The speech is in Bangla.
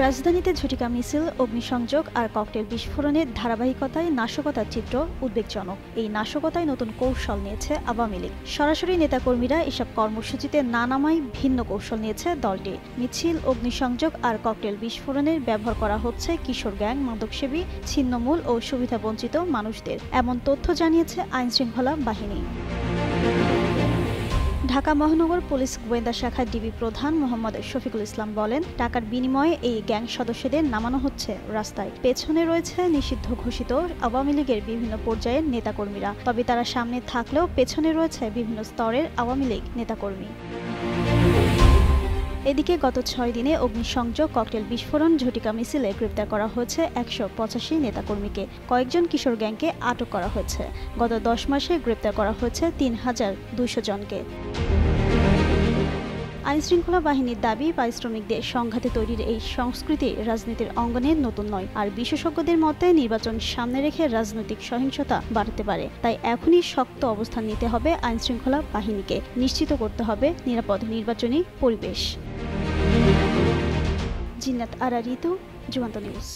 রাজধানীতে ঝটিকা মিছিল, অগ্নিসংযোগ আর ককটেল বিস্ফোরণের ধারাবাহিকতায় নাশকতার চিত্র উদ্বেগজনক। এই নাশকতায় নতুন কৌশল নিয়েছে আওয়ামী লীগ। সরাসরি নেতাকর্মীরা এসব কর্মসূচিতে না নামায় ভিন্ন কৌশল নিয়েছে দলটি। মিছিল, অগ্নিসংযোগ আর ককটেল বিস্ফোরণের ব্যবহার করা হচ্ছে কিশোর গ্যাং, মাদকসেবী, ছিন্নমূল ও সুবিধাবঞ্চিত মানুষদের, এমন তথ্য জানিয়েছে আইনশৃঙ্খলা বাহিনী। ঢাকা মহানগর পুলিশ গোয়েন্দা শাখার ডিবি প্রধান মোহাম্মদ শফিকুল ইসলাম বলেন, টাকার বিনিময়ে এই গ্যাং সদস্যদের নামানো হচ্ছে রাস্তায়। পেছনে রয়েছে নিষিদ্ধ ঘোষিত আওয়ামী লীগের বিভিন্ন পর্যায়ের নেতাকর্মীরা। তবে তারা সামনে থাকলেও পেছনে রয়েছে বিভিন্ন স্তরের আওয়ামী লীগ নেতাকর্মী। এদিকে গত 6 দিনে অগ্নিসংযোগ, ককটেল বিস্ফোরণ, ঝটিকা মিছিলে গ্রেপ্তার করা হয়েছে 185 নেতাকর্মীকে। কয়েকজন কিশোর গ্যাংকে আটক করা হয়েছে। গত 10 মাসে গ্রেপ্তার করা হয়েছে 3200 জনকে। আইনশৃঙ্খলা বাহিনীর দাবি, পারিশ্রমিকদের সংঘাতে তৈরির এই সংস্কৃতি রাজনীতির অঙ্গনে নতুন নয়। আর বিশেষজ্ঞদের মতে নির্বাচন সামনে রেখে রাজনৈতিক সহিংসতা বাড়তে পারে। তাই এখনই শক্ত অবস্থান নিতে হবে আইনশৃঙ্খলা বাহিনীকে। নিশ্চিত করতে হবে নিরাপদ নির্বাচনী পরিবেশ। জিন্নাত আরা ঋতু, যুগান্ত নিউজ।